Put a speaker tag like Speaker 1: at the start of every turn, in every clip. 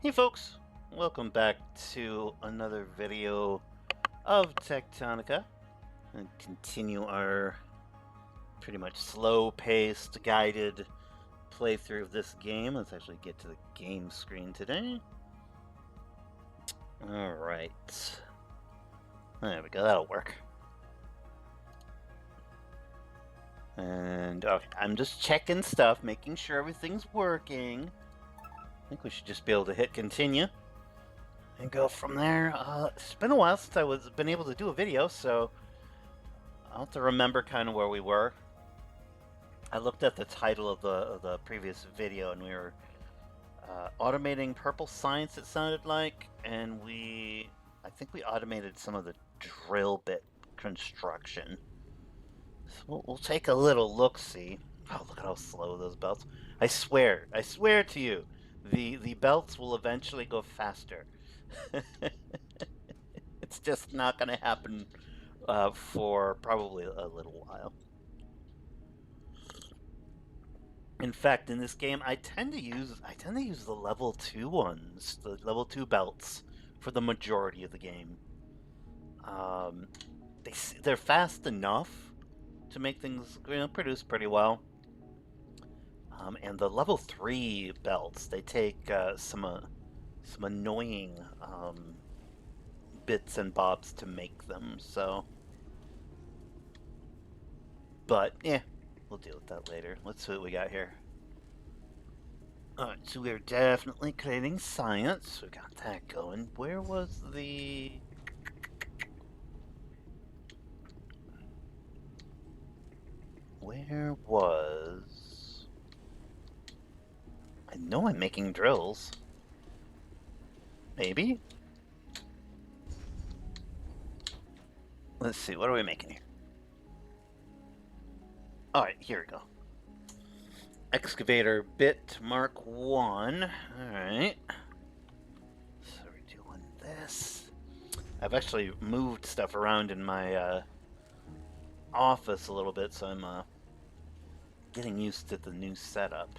Speaker 1: Hey folks, welcome back to another video of Techtonica and continue our pretty much slow-paced guided playthrough of this game. Let's actually get to the game screen today. Alright. There we go, that'll work. And okay, I'm just checking stuff, making sure everything's working. I think we should just be able to hit continue and go from there. It's been a while since I been able to do a video, so I'll have to remember kind of where we were. I looked at the title of the previous video, and we were automating purple science. It sounded like, and I think we automated some of the drill bit construction. So we'll take a little look-see. Oh, look at how slow those belts. I swear to you, the belts will eventually go faster. It's just not going to happen for probably a little while. In fact, in this game, I tend to use the level 2 ones, the level 2 belts, for the majority of the game. They're fast enough to make things produce pretty well. And the level 3 belts, they take some annoying bits and bobs to make them, so... But, yeah, we'll deal with that later. Let's see what we got here. Alright, so we're definitely creating science. We got that going. Where was the... Where was... I know I'm making drills. Maybe? Let's see, what are we making here? Alright, here we go. Excavator bit Mark 1. Alright. So we're doing this. I've actually moved stuff around in my office a little bit, so I'm getting used to the new setup.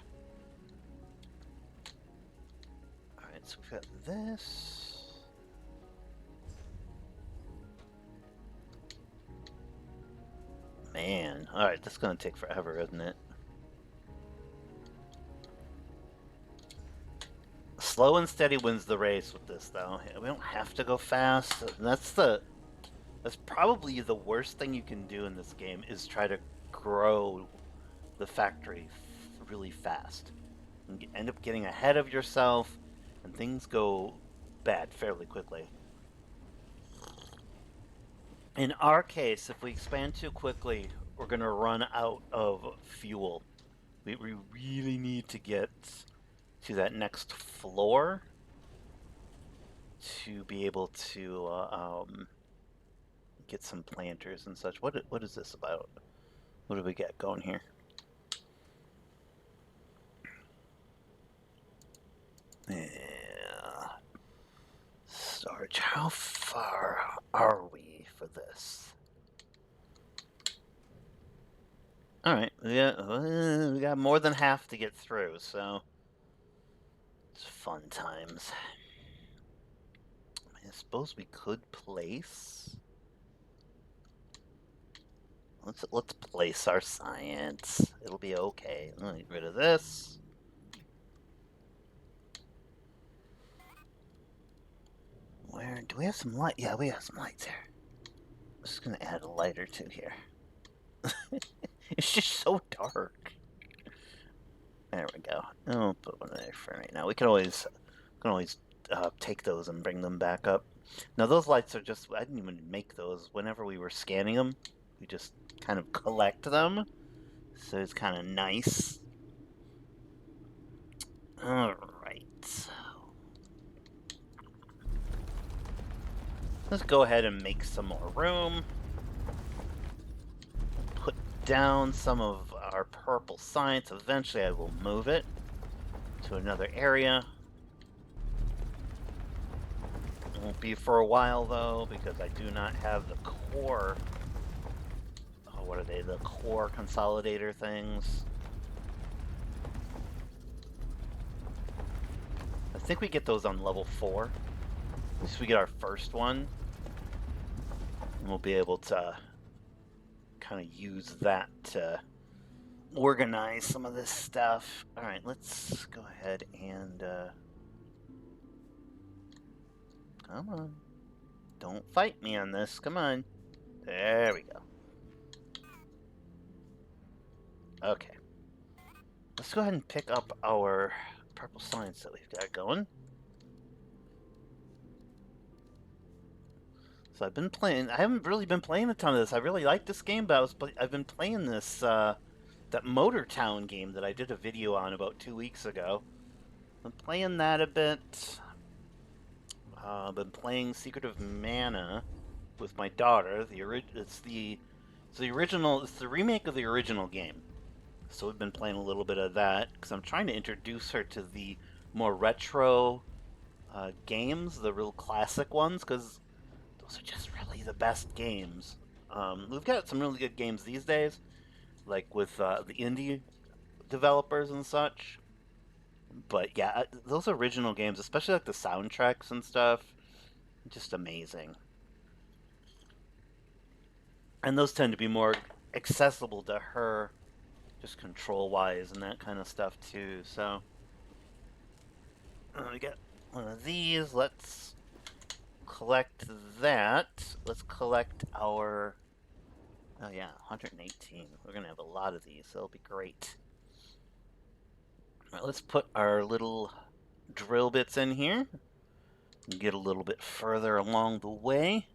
Speaker 1: Alright, so we've got this. Man, alright, this is gonna take forever, isn't it? Slow and steady wins the race with this, though. We don't have to go fast. That's probably the worst thing you can do in this game, is try to grow the factory really fast. And end up getting ahead of yourself, and things go bad fairly quickly. In our case, if we expand too quickly, we're going to run out of fuel. We really need to get to that next floor to be able to get some planters and such. What is this about? What do we got going here? Yeah. Storage. How far are we for this? Alright, we got more than half to get through, so it's fun times. I suppose we could place. Let's place our science. It'll be okay. Let me get rid of this. Where do we have some light? Yeah, we have some lights here. I'm just gonna add a light or two here. It's just so dark. There we go. I'll put one there for right now. We can always take those and bring them back up. Now those lights are just, I didn't even make those. Whenever we were scanning them, we just kind of collect them. So it's kind of nice. Alright. Let's go ahead and make some more room. Put down some of our purple science. Eventually I will move it to another area. It won't be for a while though, because I do not have the core. Oh, what are they? The core consolidator things. think we get those on level 4. At least we get our first one. And we'll be able to kind of use that to organize some of this stuff. Alright, let's go ahead and... come on. Don't fight me on this. Come on. There we go. Okay. Let's go ahead and pick up our purple science that we've got going. So I've been playing... I haven't really been playing a ton of this. I really like this game, but I've been playing this, that Motor Town game that I did a video on about 2 weeks ago. I've been playing that a bit. I've been playing Secret of Mana with my daughter. It's the remake of the original game. So we've been playing a little bit of that because I'm trying to introduce her to the more retro games, the real classic ones, because those are just really the best games. We've got some really good games these days, like with the indie developers and such. But yeah, those original games, especially like the soundtracks and stuff, just amazing. And those tend to be more accessible to her, just control-wise and that kind of stuff too. So we got one of these. Let's collect that. Let's collect our... oh yeah, 118. We're gonna have a lot of these, so it'll be great. Alright, let's put our little drill bits in here and get a little bit further along the way.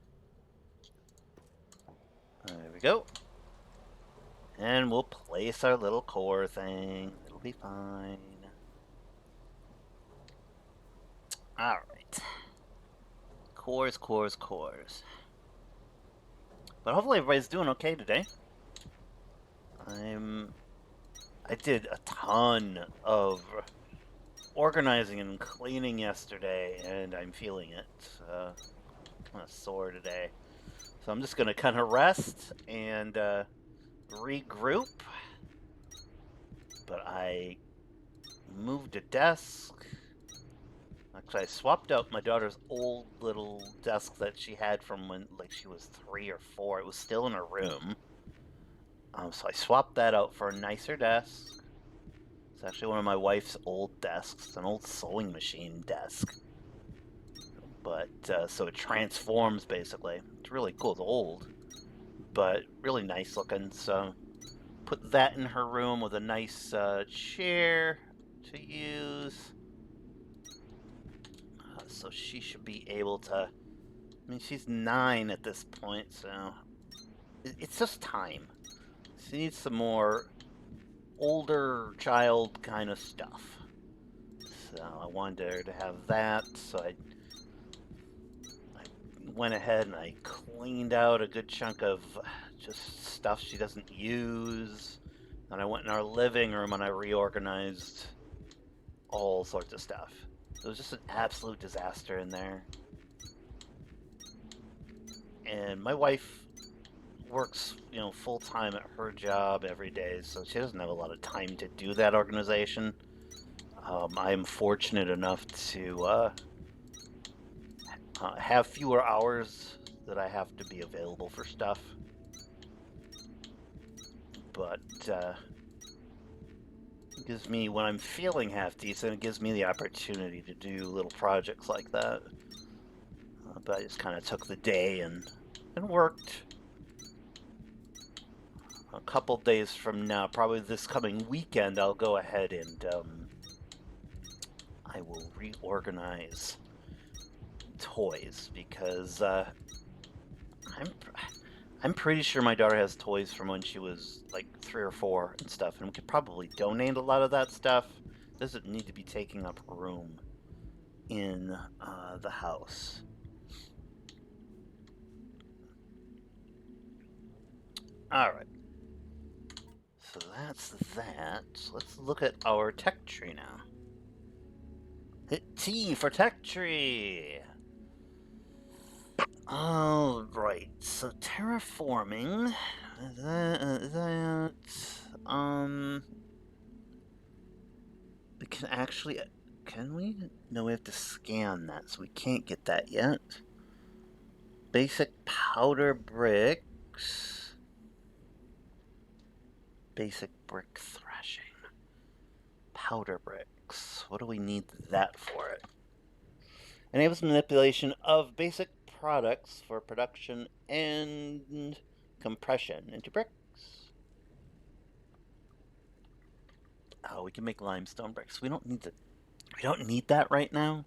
Speaker 1: There we go. And we'll place our little core thing. It'll be fine. Alright. Cores, cores, cores. But hopefully everybody's doing okay today. I did a ton of organizing and cleaning yesterday, and I'm feeling it. I'm kind of sore today. So I'm just going to kind of rest and regroup. But I moved a desk. Actually, I swapped out my daughter's old little desk that she had from when like she was 3 or 4. It was still in her room. So I swapped that out for a nicer desk. It's actually one of my wife's old desks. It's an old sewing machine desk. But, so it transforms, basically. It's really cool. It's old, but really nice looking. So, put that in her room with a nice chair to use. So she should be able to... I mean, she's 9 at this point, so... it's just time. She needs some more older child kind of stuff. So I wanted her to have that, so I went ahead and I cleaned out a good chunk of just stuff she doesn't use. And I went in our living room and I reorganized all sorts of stuff. It was just an absolute disaster in there. And my wife works, you know, full-time at her job every day, so she doesn't have a lot of time to do that organization. I'm fortunate enough to have fewer hours that I have to be available for stuff. But it gives me, when I'm feeling half decent, it gives me the opportunity to do little projects like that. But I just kind of took the day and worked. A couple days from now, probably this coming weekend, I'll go ahead and I will reorganize toys, because I'm pretty sure my daughter has toys from when she was like 3 or 4 and stuff, and we could probably donate a lot of that stuff. It doesn't need to be taking up room in the house. Alright. So that's that. Let's look at our tech tree now. Hit T for tech tree! Alright, so terraforming, we can actually can we? No, we have to scan that, so we can't get that yet. Basic powder bricks. Basic brick thrashing. Powder bricks. What do we need that for it? Enables manipulation of basic products for production and compression into bricks. Oh, we can make limestone bricks. We don't need that right now.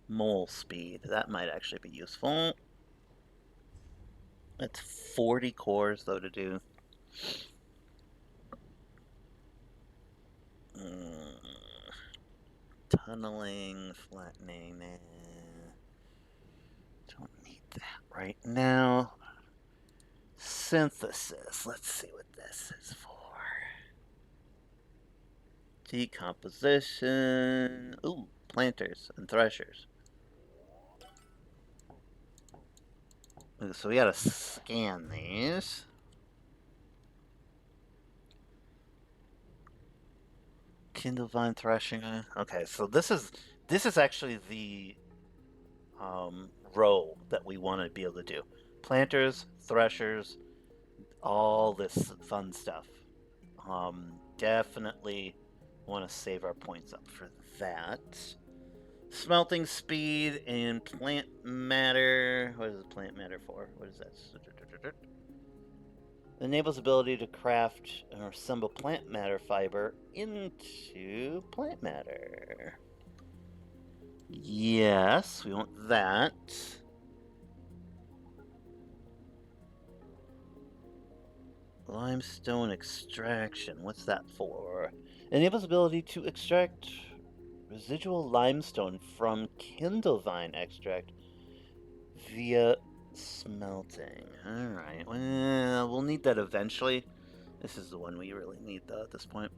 Speaker 1: Mole speed. That might actually be useful. That's 40 cores though to do. Tunneling, flattening. Don't need that right now. Synthesis. Let's see what this is for. Decomposition. Ooh, planters and threshers. So we gotta scan these. Kindle vine threshing. Okay, so this is actually the row that we want to be able to do. Planters, threshers, all this fun stuff. Definitely want to save our points up for that. Smelting speed and plant matter. What is plant matter for? What is that? Enables ability to craft or assemble plant matter fiber into plant matter. Yes, we want that. Limestone extraction. What's that for? Enables ability to extract residual limestone from kindle vine extract via smelting. Alright, well, we'll need that eventually. This is the one we really need, though, at this point.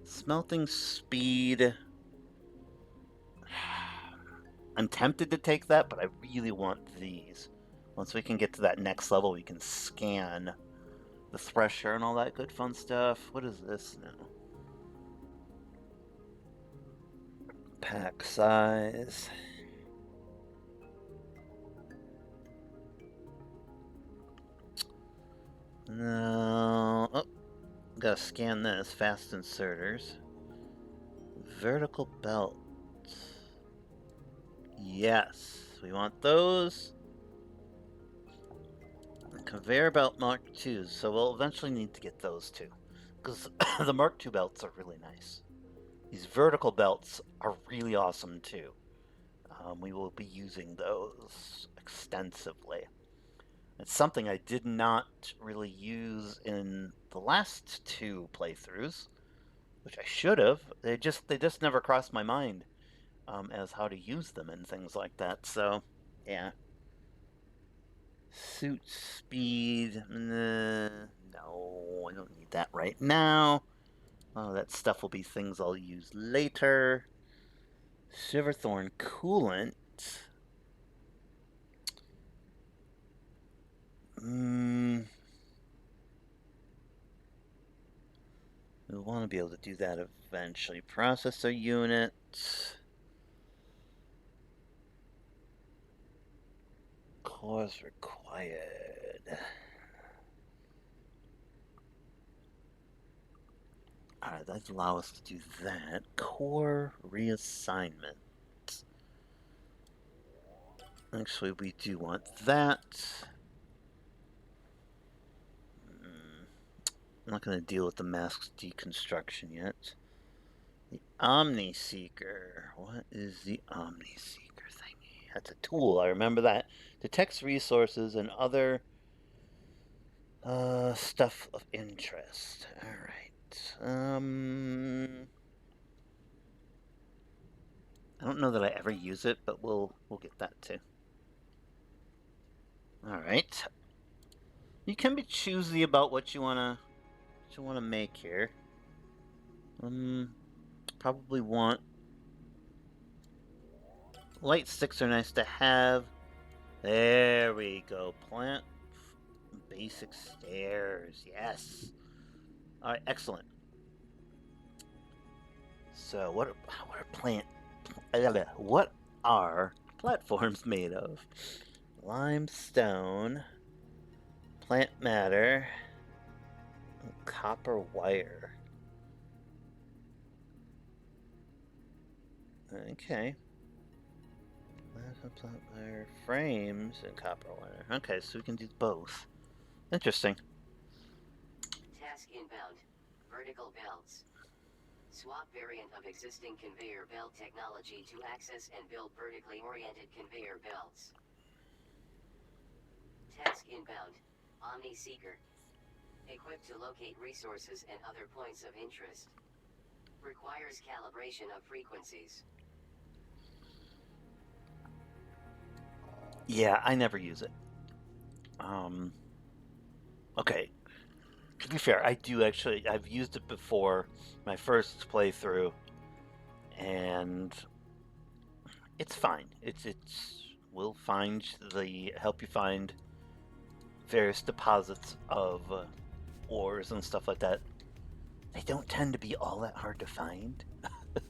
Speaker 1: Smelting speed. I'm tempted to take that, but I really want these. Once we can get to that next level, we can scan the thresher and all that good fun stuff. What is this now? Pack size. No. Oh, gotta scan this. Fast inserters. Vertical belt. Yes, we want those. Conveyor belt Mark IIs, so we'll eventually need to get those too. Because the Mark II belts are really nice. These vertical belts are really awesome too. We will be using those extensively. It's something I did not really use in the last two playthroughs, which I should have. They just never crossed my mind as how to use them and things like that. So, yeah. Suit speed. No, I don't need that right now. Oh, that stuff will be things I'll use later. Shiverthorn coolant. We want to be able to do that eventually. Processor unit. Cores required. Alright, that allow us to do that. Core reassignment. Actually, we do want that. I'm not going to deal with the mask's deconstruction yet. The Omni Seeker. What is the Omni Seeker thingy? That's a tool, I remember that. Detects resources and other stuff of interest. Alright. I don't know that I ever use it, but we'll get that too. Alright. You can be choosy about what you wanna make here. Probably want light sticks are nice to have. There we go. Plant basic stairs. Yes. Alright, excellent. So what are platforms made of? Limestone, plant matter, copper wire. Okay. Plant wire frames and copper wire. Okay, so we can do both. Interesting.
Speaker 2: Task inbound. Vertical belts. Swap variant of existing conveyor belt technology to access and build vertically oriented conveyor belts. Task inbound. Omni Seeker. Equipped to locate resources and other points of interest. Requires calibration of frequencies.
Speaker 1: Yeah, I never use it. Okay. To be fair, I do actually. I've used it before, my first playthrough, and it's fine. Will find help you find various deposits of ores and stuff like that. They don't tend to be all that hard to find.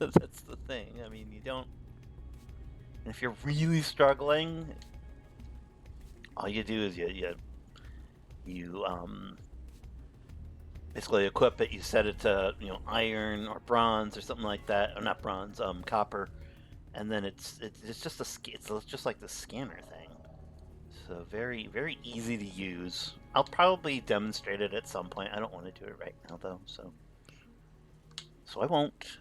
Speaker 1: That's the thing. I mean, you don't. If you're really struggling, all you do is you basically equip it. You set it to iron or bronze or something like that, or not bronze, copper, and then it's just it's just like the scanner thing. So very easy to use. I'll probably demonstrate it at some point. I don't want to do it right now though, so I won't.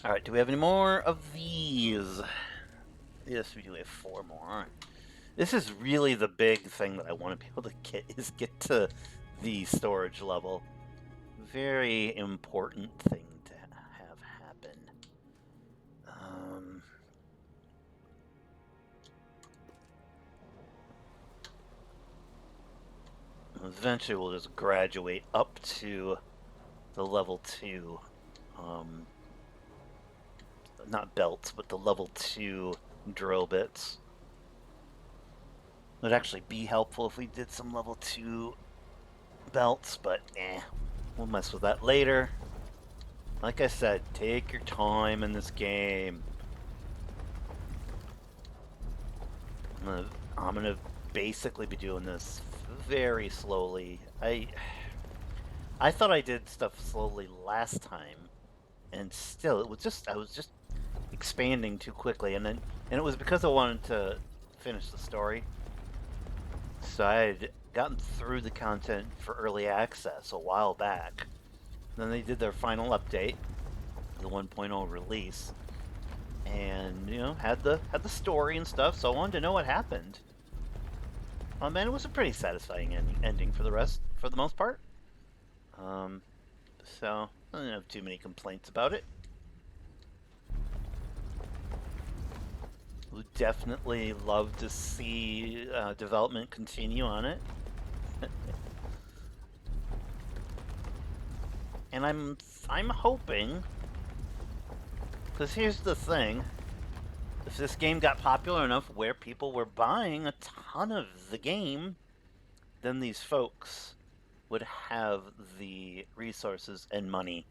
Speaker 1: All right, do we have any more of these? Yes, we do have 4 more. This is really the big thing that I want to be able to get to the storage level. Very important thing to have happen. Eventually we'll just graduate up to the level 2, not belts, but the level 2 drill bits. It would actually be helpful if we did some level 2 belts, but we'll mess with that later. Like I said, take your time in this game. I'm gonna basically be doing this very slowly. I thought I did stuff slowly last time, and still I was just expanding too quickly, and it was because I wanted to finish the story. So I had gotten through the content for early access a while back. Then they did their final update, the 1.0 release, and had the story and stuff. So I wanted to know what happened. And it was a pretty satisfying ending for the most part. So I didn't have too many complaints about it. Would definitely love to see development continue on it. And I'm hoping, because here's the thing, if this game got popular enough where people were buying a ton of the game, then these folks would have the resources and money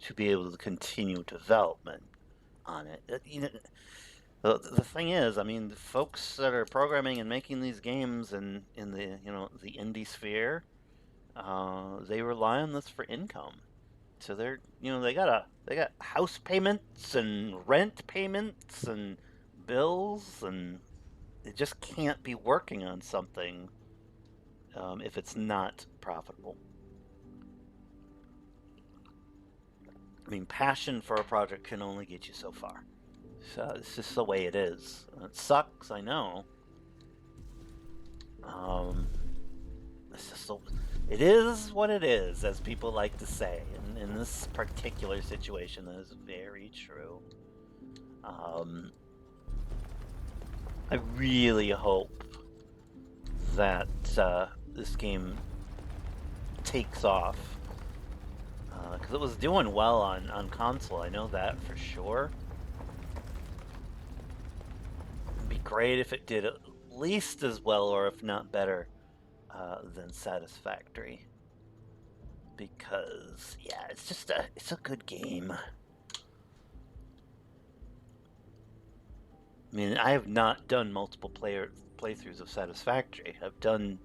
Speaker 1: to be able to continue development on it. The thing is, I mean, the folks that are programming and making these games in the the indie sphere, they rely on this for income. So they got house payments and rent payments and bills, and they just can't be working on something if it's not profitable. I mean, passion for a project can only get you so far. So it's just the way it is. It sucks, I know. It's just it is what it is, as people like to say. In this particular situation, that is very true. I really hope that this game takes off, because it was doing well on console. I know that for sure. It'd be great if it did at least as well, or if not better, than Satisfactory. because yeah, it's a good game. I mean, I have not done multiple playthroughs of Satisfactory. I've done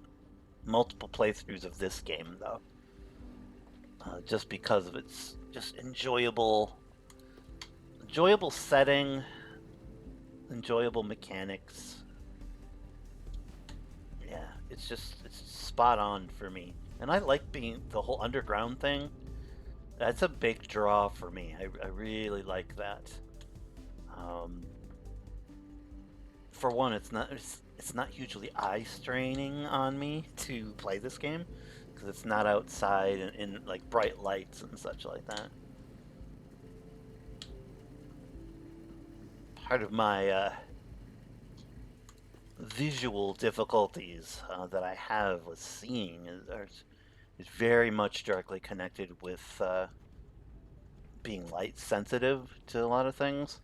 Speaker 1: multiple playthroughs of this game though, just because of its just enjoyable setting, enjoyable mechanics. Yeah, it's spot on for me, and I like being the whole underground thing. That's a big draw for me. I really like that. Um, for one, it's not hugely eye straining on me to play this game because it's not outside in like bright lights and such like that. Part of my visual difficulties that I have with seeing is very much directly connected with being light sensitive to a lot of things.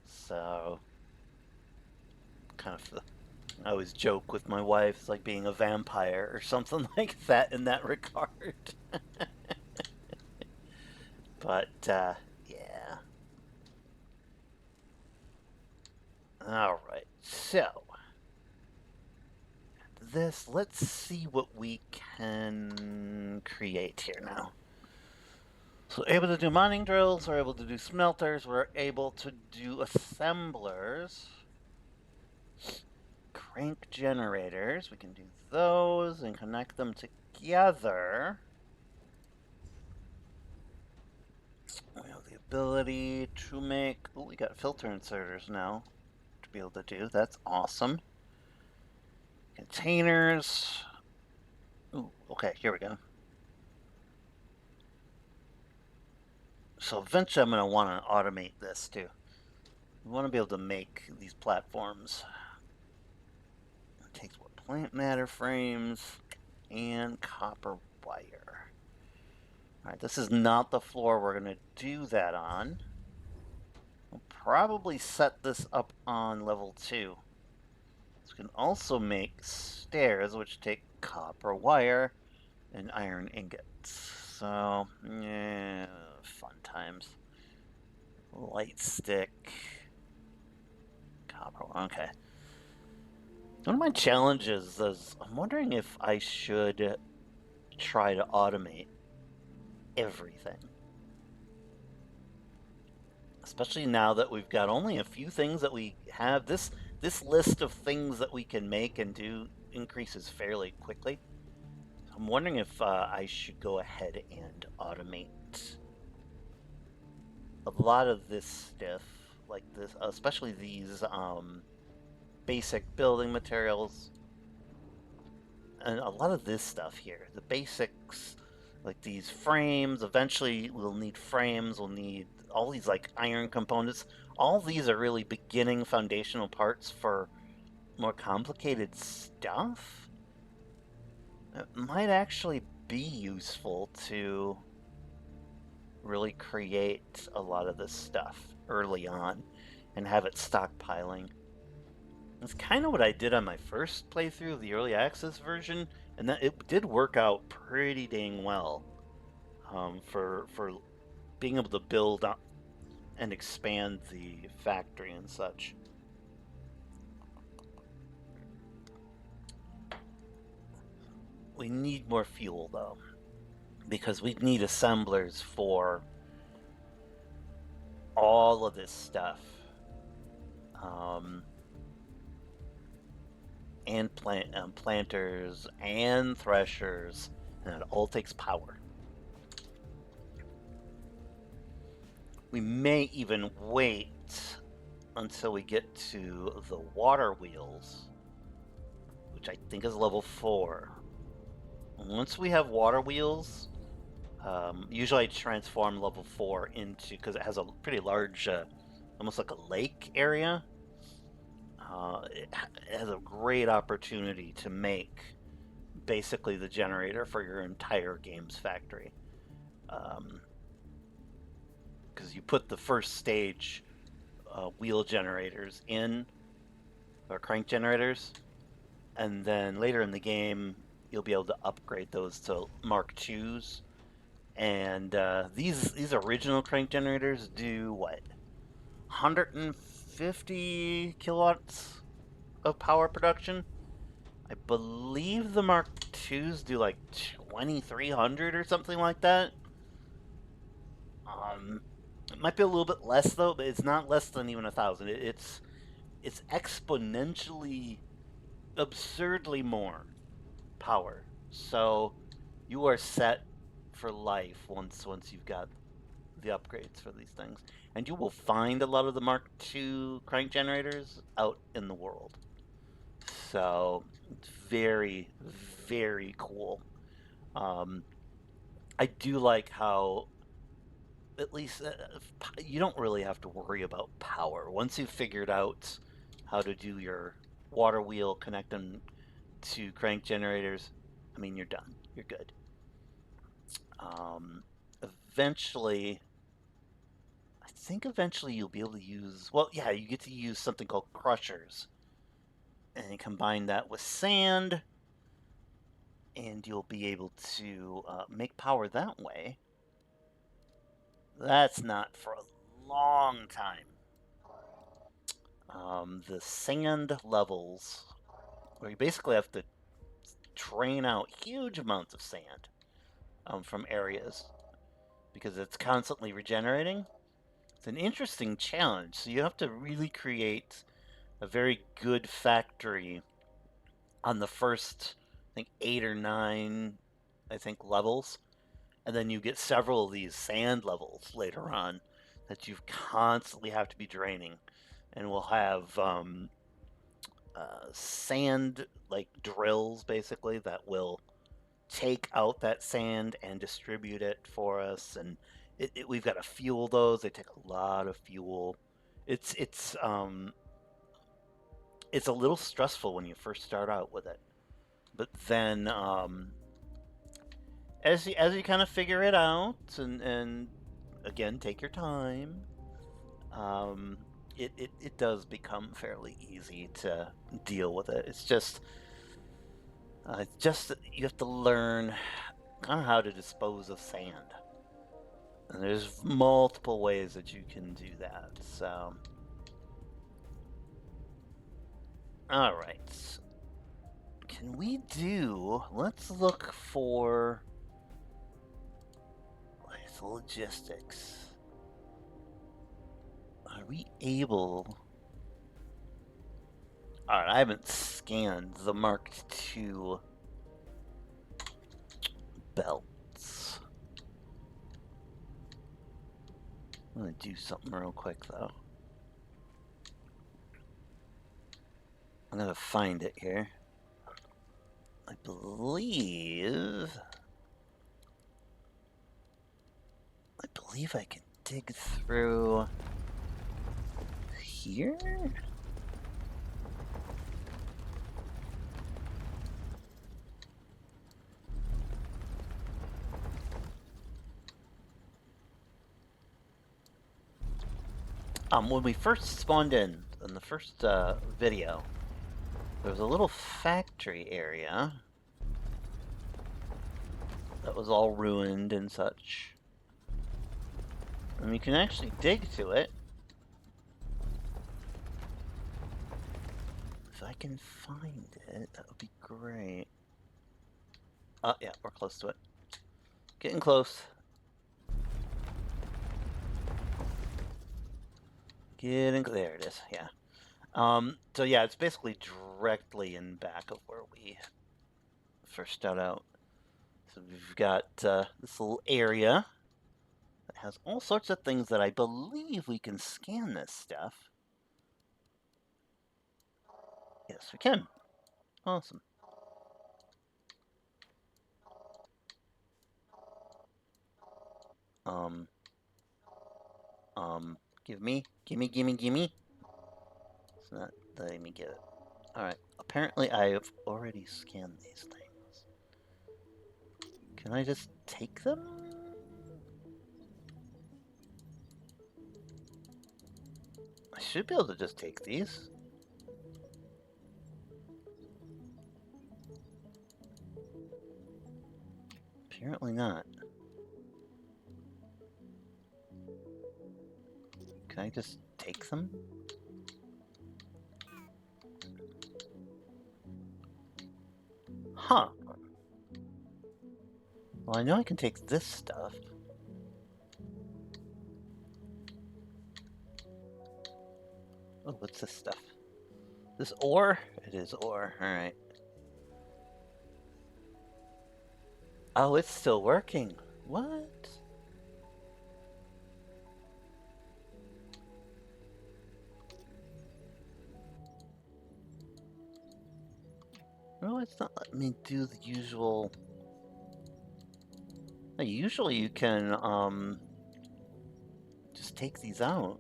Speaker 1: So, kind of, I always joke with my wife, it's like being a vampire or something like that in that regard. But, yeah. Alright, so, let's see what we can create here now. So able to do mining drills, we're able to do smelters, we're able to do assemblers. Crank generators, we can do those and connect them together. We have the ability to make, oh, we got filter inserters now to be able to do, that's awesome. Containers, ooh, okay, here we go. So eventually I'm going to want to automate this too. We want to be able to make these platforms. It takes what, plant matter frames and copper wire. Alright, this is not the floor we're going to do that on. We'll probably set this up on level 2. This can also make stairs, which take copper wire and iron ingots. So, yeah, fun times. Light stick. Copper, okay. One of my challenges is I'm wondering if I should try to automate everything. Especially now that we've got only a few things that we have. This list of things that we can make and do increases fairly quickly. I'm wondering if I should go ahead and automate a lot of this stuff, like this, especially these basic building materials, and a lot of this stuff here. The basics, like these frames. Eventually, we'll need frames. We'll need all these like iron components. All these are really beginning foundational parts for more complicated stuff. It might actually be useful to really create a lot of this stuff early on and have it stockpiling. That's kind of what I did on my first playthrough of the early access version, and that it did work out pretty dang well for being able to build up and expand the factory and such. We need more fuel though, because we need assemblers for all of this stuff. And planters and threshers, and it all takes power. We may even wait until we get to the water wheels, which I think is level 4. Once we have water wheels, usually I transform level 4 into, because it has a pretty large, almost like a lake area. It has a great opportunity to make basically the generator for your entire game's factory. Because you put the first stage wheel generators in, or crank generators, and then later in the game you'll be able to upgrade those to Mark IIs, And these original crank generators do what, 150 kilowatts of power production. I believe the Mark IIs do like 2,300 or something like that. It might be a little bit less though, but it's not less than even 1,000. It's exponentially, absurdly more power. So you are set for life once you've got the upgrades for these things, and you will find a lot of the Mark II crank generators out in the world. So it's very, very cool. Um, I do like how at least you don't really have to worry about power once you've figured out how to do your water wheel, connect them to crank generators. I mean, you're done. You're good. Um, eventually, I think eventually you'll be able to use. Well, yeah, you get to use something called crushers, and you combine that with sand, and you'll be able to make power that way. That's not for a long time. The sand levels, where you basically have to drain out huge amounts of sand from areas because it's constantly regenerating. It's an interesting challenge. So you have to really create a very good factory on the first, I think, 8 or 9, I think, levels. And then you get several of these sand levels later on that you constantly have to be draining. And we'll have sand like drills basically that will take out that sand and distribute it for us. And we've got to fuel those. They take a lot of fuel. It's it's um, it's a little stressful when you first start out with it, but then as you kind of figure it out and again take your time, um, it does become fairly easy to deal with it. It's just you have to learn kind of how to dispose of sand, and there's multiple ways that you can do that. So, all right, can we do? Let's look for logistics. Are we able? Alright, I haven't scanned the Mark II belts. I'm gonna do something real quick though. I'm gonna find it here. I believe I can dig through here? When we first spawned in the first video, there was a little factory area that was all ruined and such. And we can actually dig to it. If I can find it, that would be great. Oh, yeah, we're close to it. Getting close. There it is, yeah. So yeah, it's basically directly in back of where we first start out. So we've got this little area that has all sorts of things that I believe we can scan this stuff. Yes, we can. Awesome. Um, gimme. It's not letting me get it. Alright, apparently I have already scanned these things. Can I just take them? I should be able to just take these. Apparently not. Can I just take them? Huh. Well, I know I can take this stuff. Oh, what's this stuff? This ore? It is ore. Alright. Oh, it's still working. What? No, it's not letting me do the usual... Usually you can, just take these out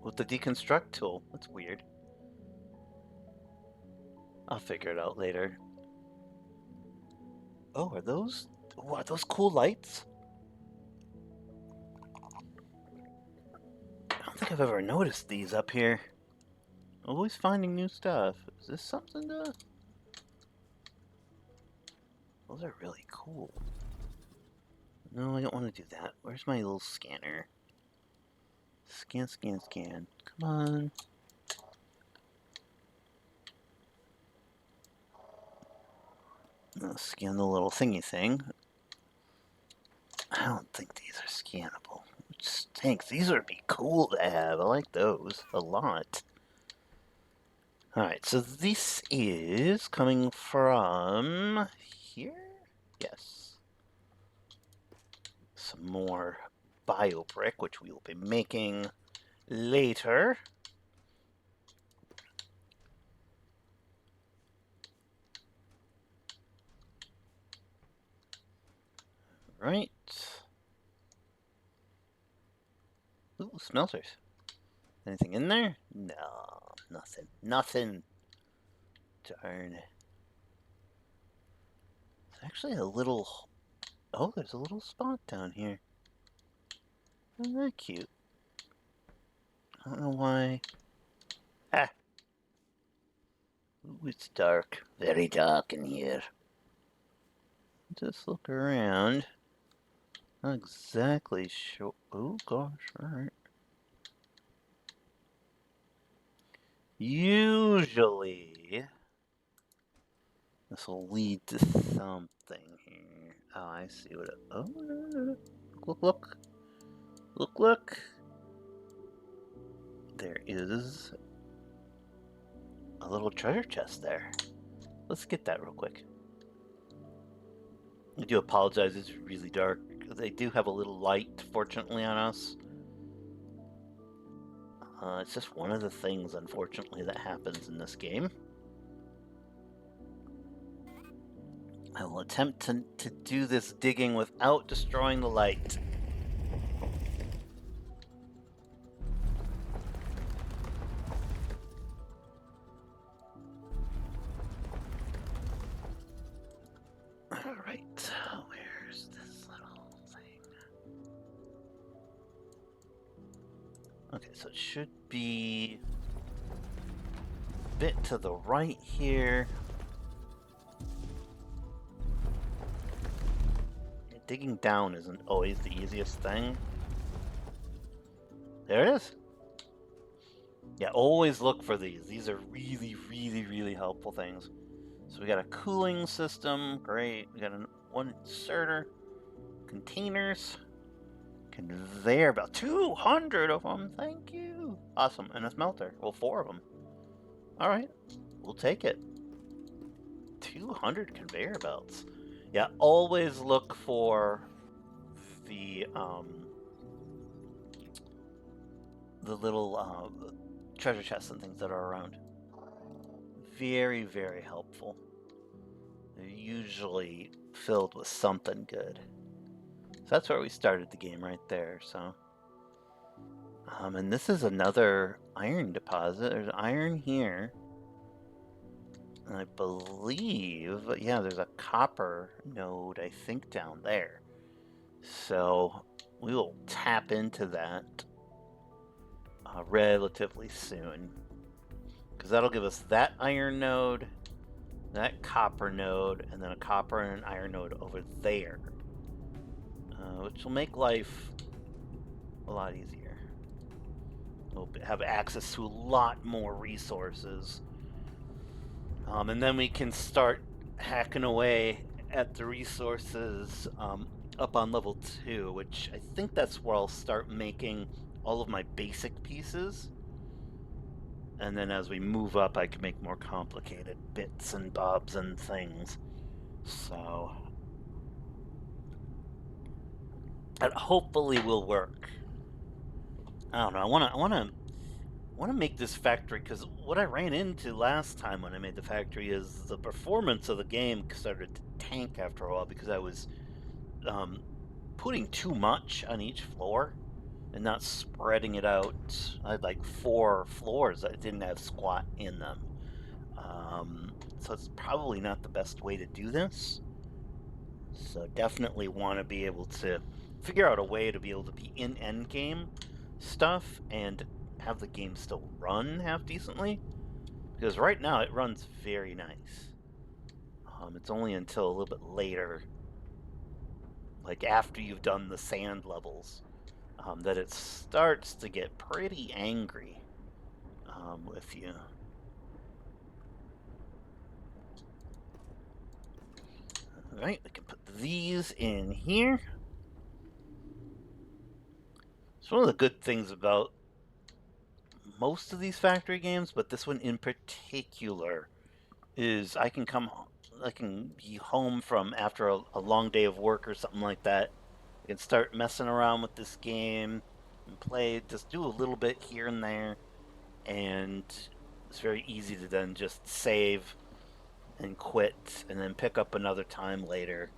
Speaker 1: with the deconstruct tool. That's weird. I'll figure it out later. Oh, are those... What, those cool lights? I don't think I've ever noticed these up here. Always finding new stuff. Is this something to... Those are really cool. No, I don't want to do that. Where's my little scanner? Scan, scan, scan. Come on. I'll scan the little thingy thing. I don't think these are scannable. Which stinks. These would be cool to have. I like those a lot. Alright, so this is coming from here? Yes. Some more bio brick, which we will be making later. Right. Ooh, smelters. Anything in there? No, nothing. Nothing. Darn. There's actually a little... Oh, there's a little spot down here. Isn't that cute? I don't know why. Ah! Ooh, it's dark. Very dark in here. Just look around. Not exactly sure. Oh gosh, alright. Usually, this will lead to something here. Oh, I see what it... Oh, no, no, no. Look, look, look. Look, look. There is a little treasure chest there. Let's get that real quick. I do apologize, it's really dark. They do have a little light, fortunately, on us. It's just one of the things, unfortunately, that happens in this game. I will attempt to do this digging without destroying the light. Alright, where's this little thing? Okay, so it should be a bit to the right here. Digging down isn't always the easiest thing. There it is. Yeah, always look for these. These are really, really, really helpful things. So we got a cooling system, great. We got one inserter, containers, conveyor, about 200 of them, thank you. Awesome, and a smelter, well 4 of them. All right, we'll take it. 200 conveyor belts. Yeah, always look for the little treasure chests and things that are around. Very, very helpful. They're usually filled with something good. So that's where we started the game right there, so. And this is another iron deposit. There's iron here. And I believe, yeah, there's a copper node, I think, down there. So we will tap into that relatively soon. Because that'll give us that iron node, that copper node, and then a copper and an iron node over there. Which will make life a lot easier. We'll have access to a lot more resources. And then we can start hacking away at the resources up on level 2, which I think that's where I'll start making all of my basic pieces. And then as we move up, I can make more complicated bits and bobs and things. So that hopefully will work. I don't know. I want to make this factory, because what I ran into last time when I made the factory is the performance of the game started to tank after a while because I was putting too much on each floor and not spreading it out. I had like 4 floors that didn't have squat in them. So it's probably not the best way to do this. So definitely want to be able to figure out a way to be able to be in endgame stuff and have the game still run half decently. Because right now it runs very nice. It's only until a little bit later, like after you've done the sand levels, that it starts to get pretty angry with you. Alright, we can put these in here. It's one of the good things about most of these factory games, but this one in particular, is I can be home from after a long day of work or something like that. I can start messing around with this game and play, just do a little bit here and there, and it's very easy to then just save and quit and then pick up another time later.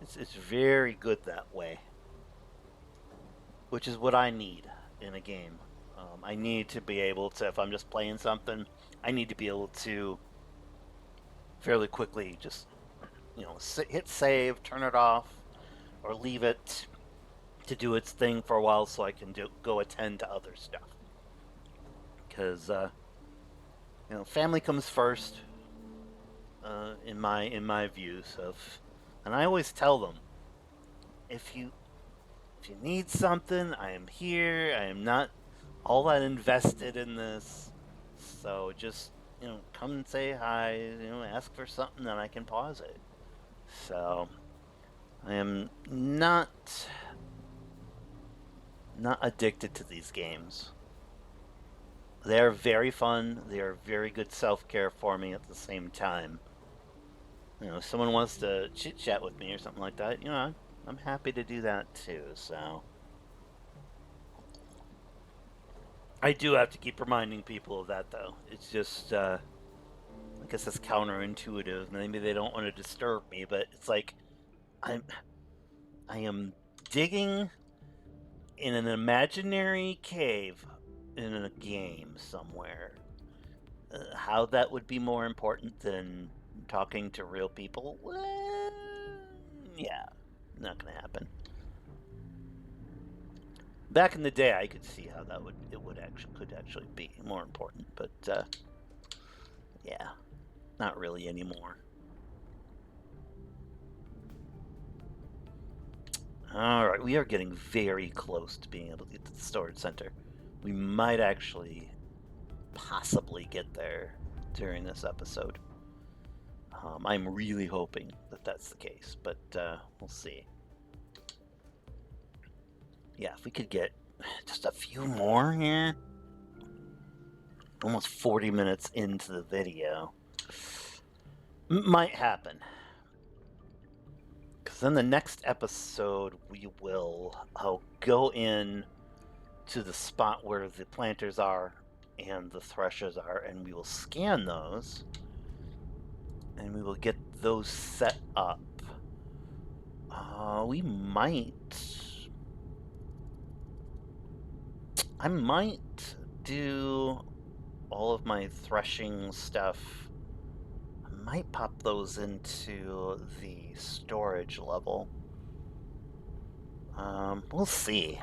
Speaker 1: It's very good that way, which is what I need in a game. I need to be able to, if I'm just playing something, I need to be able to fairly quickly just, hit save, turn it off, or leave it to do its thing for a while so I can go attend to other stuff. Because family comes first in my views of, and I always tell them, if you need something, I am here. I am not all that invested in this, so just come and say hi. Ask for something, then I can pause it. So I am not addicted to these games. They are very fun. They are very good self-care for me at the same time. If someone wants to chit-chat with me or something like that, I'm happy to do that too. So I do have to keep reminding people of that, though. It's just, I guess that's counterintuitive. Maybe they don't want to disturb me, but it's like I am digging in an imaginary cave in a game somewhere. How that would be more important than talking to real people? Well, yeah, not gonna happen. Back in the day, I could see how that could actually be more important, but yeah, not really anymore. All right, we are getting very close to being able to get to the storage center. We might actually possibly get there during this episode. I'm really hoping that that's the case, but we'll see. Yeah, if we could get just a few more here. Almost 40 minutes into the video. Might happen. Because then the next episode, I'll go in to the spot where the planters are and the threshers are, and we will scan those, and we will get those set up. I might do all of my threshing stuff. I might pop those into the storage level. We'll see.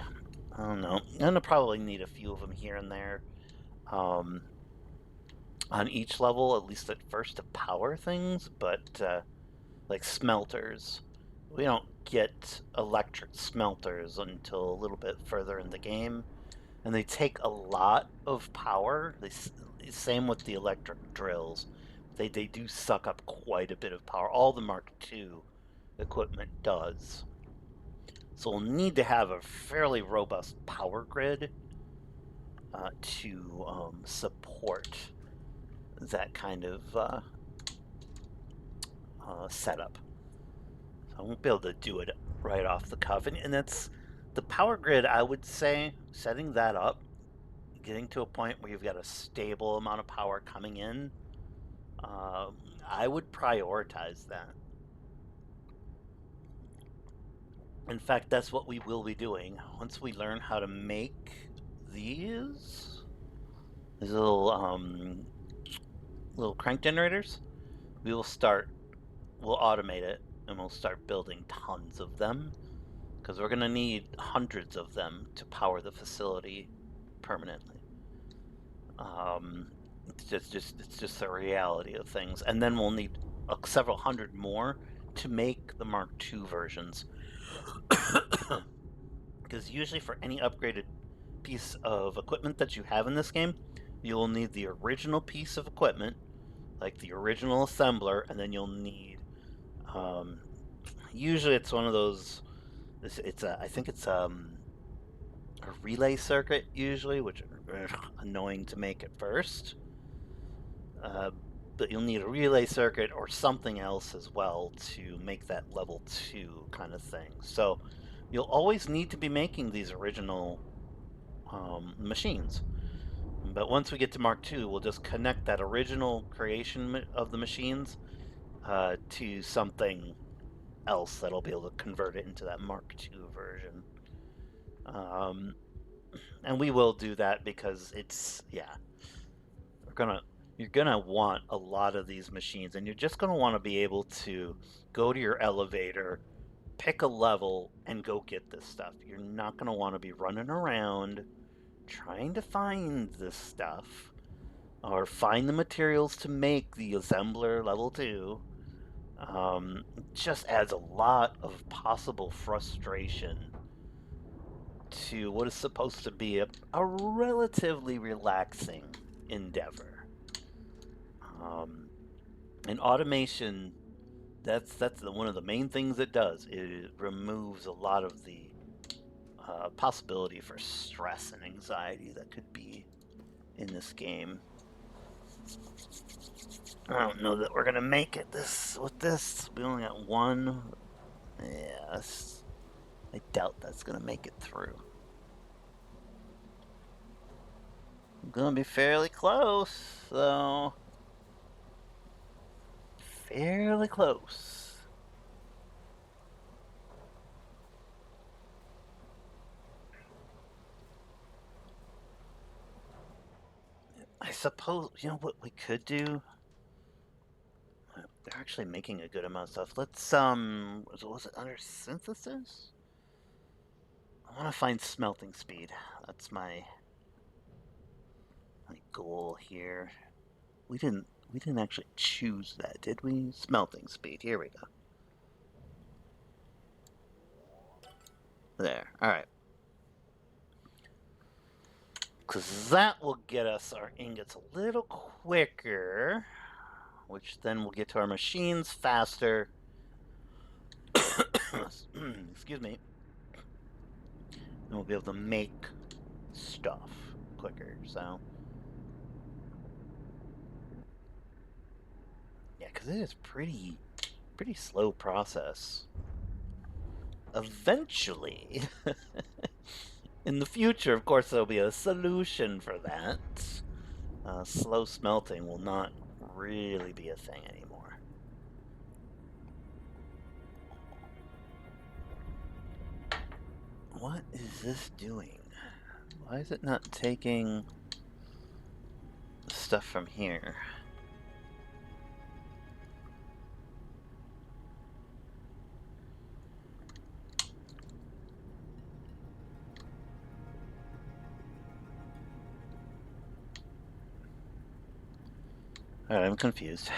Speaker 1: I don't know. I'm gonna probably need a few of them here and there. On each level, at least at first, to power things, but like smelters. We don't get electric smelters until a little bit further in the game, and they take a lot of power. Same with the electric drills. They do suck up quite a bit of power. All the Mark II equipment does. So we'll need to have a fairly robust power grid to support that kind of setup. So I won't be able to do it right off the cuff. And that's the power grid, I would say, setting that up, getting to a point where you've got a stable amount of power coming in, I would prioritize that. In fact, that's what we will be doing once we learn how to make these little crank generators. We'll automate it, and we'll start building tons of them because we're gonna need hundreds of them to power the facility permanently. It's just the reality of things, and then we'll need several hundred more to make the Mark II versions. Because usually for any upgraded piece of equipment that you have in this game, you'll need the original piece of equipment, like the original assembler, and then you'll need usually it's one of those. I think it's a relay circuit usually, which are annoying to make at first. But you'll need a relay circuit or something else as well to make that level 2 kind of thing. So you'll always need to be making these original machines. But once we get to Mark II, we'll just connect that original creation of the machines to something else that'll be able to convert it into that Mark II version. And we will do that because you're gonna want a lot of these machines, and you're just gonna want to be able to go to your elevator, pick a level, and go get this stuff. You're not gonna want to be running around trying to find this stuff or find the materials to make the assembler level 2. It just adds a lot of possible frustration to what is supposed to be a relatively relaxing endeavor. And automation, that's one of the main things it does. It removes a lot of the possibility for stress and anxiety that could be in this game. I don't know that we're gonna make it with this. We only got one. Yes, I doubt that's gonna make it through. I'm gonna be fairly close, though. Fairly close. I suppose, you know what we could do? They're actually making a good amount of stuff. Let's, was it under synthesis? I want to find smelting speed. That's my goal here. We didn't actually choose that, did we? Smelting speed. Here we go. There. All right. Because that will get us our ingots a little quicker, which then will get to our machines faster. Excuse me. And we'll be able to make stuff quicker, so. Yeah, because it is pretty slow process. Eventually, in the future, of course, there'll be a solution for that. Slow smelting will not really be a thing anymore. What is this doing? Why is it not taking stuff from here? Alright, I'm confused.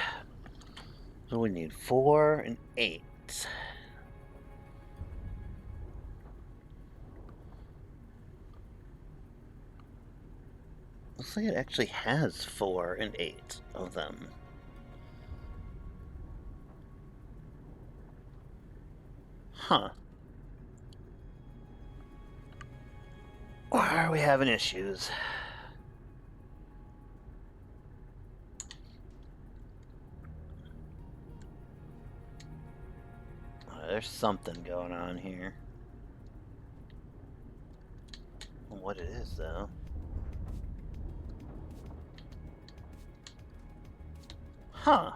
Speaker 1: So we need 4 and 8. Looks like it actually has 4 and 8 of them. Huh. Why are we having issues? There's something going on here. What it is, though. Huh.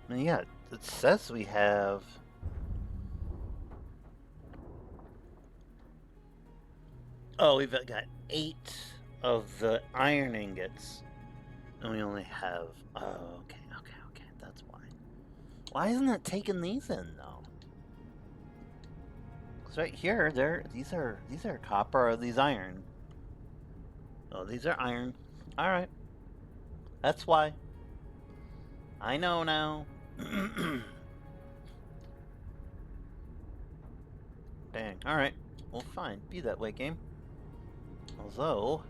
Speaker 1: I mean, yeah, it says we have... Oh, we've got 8 of the iron ingots. And we only have... Oh, okay. That's why. Why isn't it taking these in, though? Because right here, these are copper, or these iron. Oh, these are iron. Alright. That's why. I know now. Dang. Alright. Well, fine. Be that way, game. Although...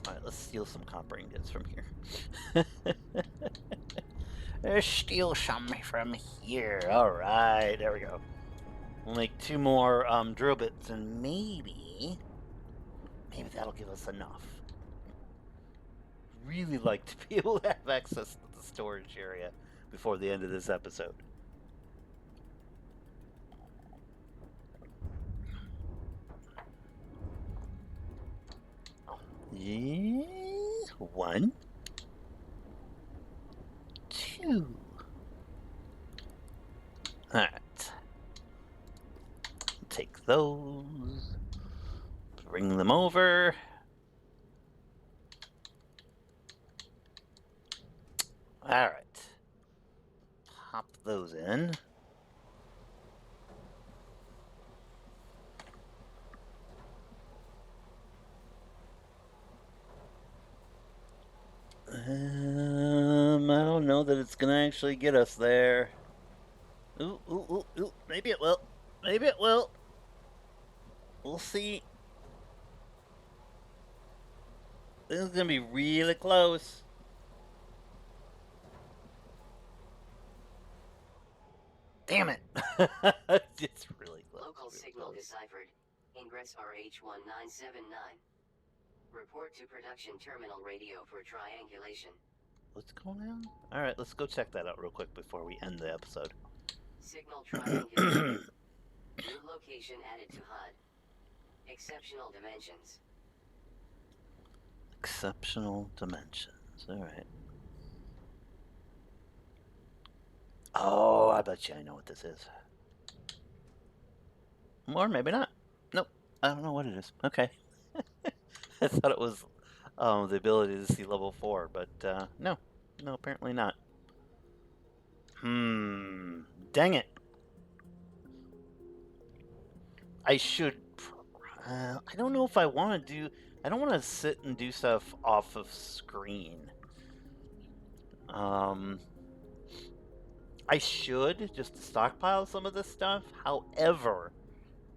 Speaker 1: Alright, let's steal some copper ingots from here. Let's steal some from here. Alright, there we go. We'll make 2 more drill bits, and maybe that'll give us enough. Really like to be able to have access to the storage area before the end of this episode. Yeah. 1, 2. Alright. Take those. Bring them over. Alright. Pop those in. I don't know that it's gonna actually get us there. Ooh. Maybe it will. Maybe it will. We'll see. This is gonna be really close. Damn it! It's really close.
Speaker 2: Local signal deciphered. Ingress RH1979. Report to production terminal radio for triangulation.
Speaker 1: What's going on? Alright, let's go check that out real quick before we end the episode.
Speaker 2: Signal triangulation. New location added to HUD. Exceptional dimensions.
Speaker 1: Exceptional dimensions. Alright. Oh, I bet you I know what this is. Or maybe not. Nope. I don't know what it is. Okay. I thought it was the ability to see level 4, but no. No, apparently not. Dang it. I should... I don't know if I want to do... I don't want to sit and do stuff off of screen. I should just stockpile some of this stuff. However,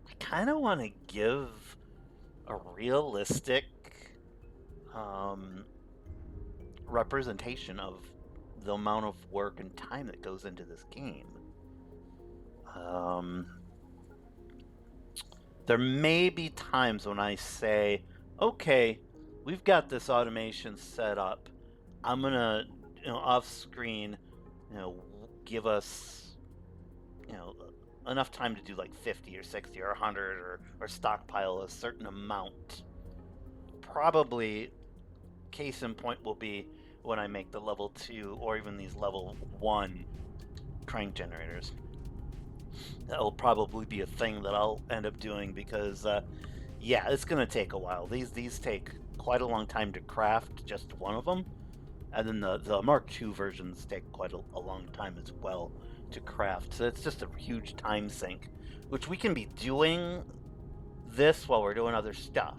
Speaker 1: I kind of want to give a realistic representation of the amount of work and time that goes into this game. There may be times when I say, okay, we've got this automation set up. I'm gonna, off screen, give us, enough time to do like 50 or 60 or 100 or stockpile a certain amount. Probably, case in point will be when I make the level 2 or even these level 1 crank generators. That will probably be a thing that I'll end up doing because, yeah, it's going to take a while. These take quite a long time to craft, just one of them. And then the Mark II versions take quite a long time as well to craft. So it's just a huge time sink, which we can be doing this while we're doing other stuff.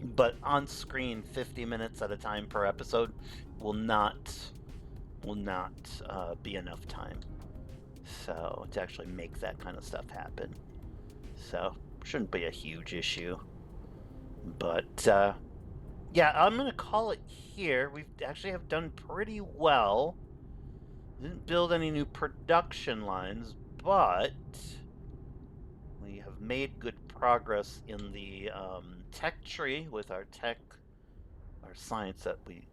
Speaker 1: But on screen, 50 minutes at a time per episode will not will not be enough time. So to actually make that kind of stuff happen. So shouldn't be a huge issue. But yeah, I'm gonna call it here. We actually have done pretty well. Didn't build any new production lines, but we have made good progress in the tech tree with our science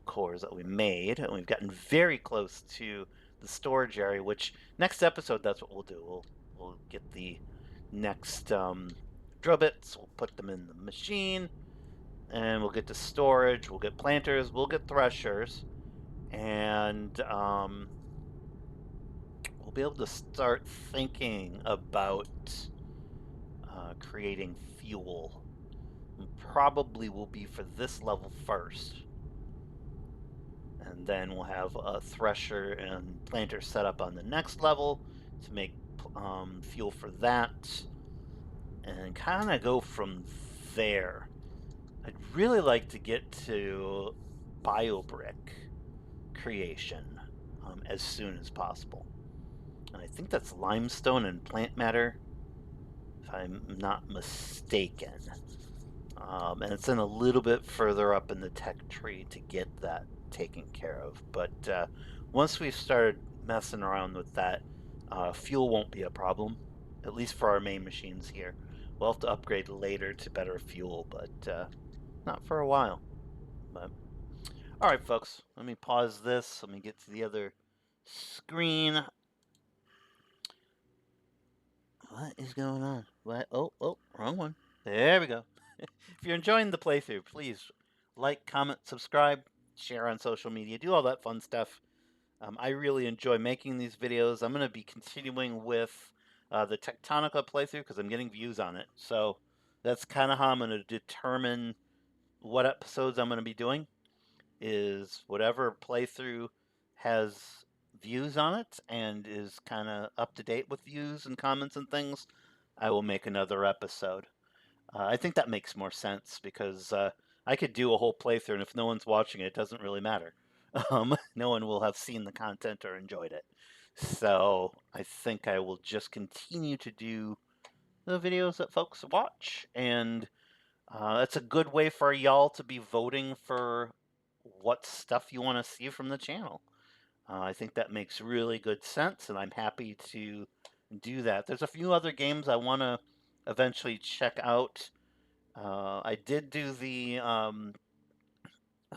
Speaker 1: cores that we made, and we've gotten very close to the storage area. Which next episode, that's what we'll do. We'll get the next drill bits. We'll put them in the machine, and we'll get to storage. We'll get planters. We'll get threshers, and we'll be able to start thinking about creating fuel. Probably will be for this level first, and then we'll have a thresher and planter set up on the next level to make fuel for that, and kind of go from there. I'd really like to get to biobrick creation as soon as possible. And I think that's limestone and plant matter, if I'm not mistaken. And it's in a little bit further up in the tech tree to get that taken care of. But once we've started messing around with that, fuel won't be a problem, at least for our main machines here. We'll have to upgrade later to better fuel, but not for a while. But all right, folks, let me pause this. Let me get to the other screen. What is going on? What? Oh, wrong one. There we go. If you're enjoying the playthrough, please like, comment, subscribe, share on social media, do all that fun stuff. I really enjoy making these videos. I'm going to be continuing with the Techtonica playthrough because I'm getting views on it. So that's kind of how I'm going to determine what episodes I'm going to be doing, is whatever playthrough has views on it and is kind of up to date with views and comments and things, I will make another episode. I think that makes more sense because I could do a whole playthrough, and if no one's watching it, it doesn't really matter. No one will have seen the content or enjoyed it. So I think I will just continue to do the videos that folks watch, and that's a good way for y'all to be voting for what stuff you want to see from the channel. I think that makes really good sense, and I'm happy to do that. There's a few other games I want to eventually check out. I did do the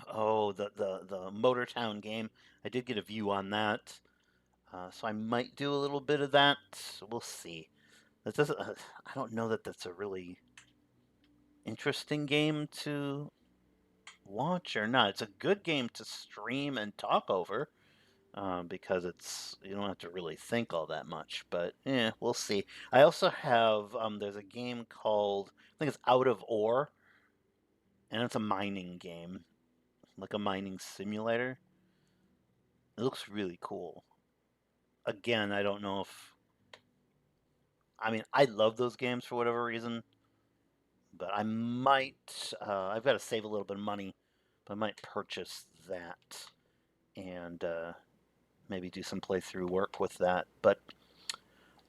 Speaker 1: the Motor Town game. I did get a view on that, so I might do a little bit of that. We'll see. That doesn't. I don't know that that's a really interesting game to watch or not. It's a good game to stream and talk over. Because it's you don't have to really think all that much. But yeah, we'll see. I also have there's a game called, I think it's Out of Ore, and it's a mining game, like a mining simulator. It looks really cool. Again, I don't know if I love those games for whatever reason, but I might I've got to save a little bit of money, but I might purchase that and maybe do some playthrough work with that. But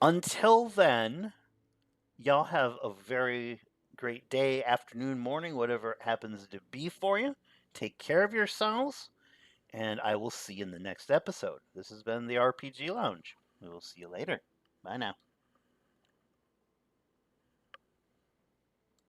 Speaker 1: until then, y'all have a very great day, afternoon, morning, whatever it happens to be for you. Take care of yourselves, and I will see you in the next episode. This has been the RPG Lounge. We will see you later. Bye now.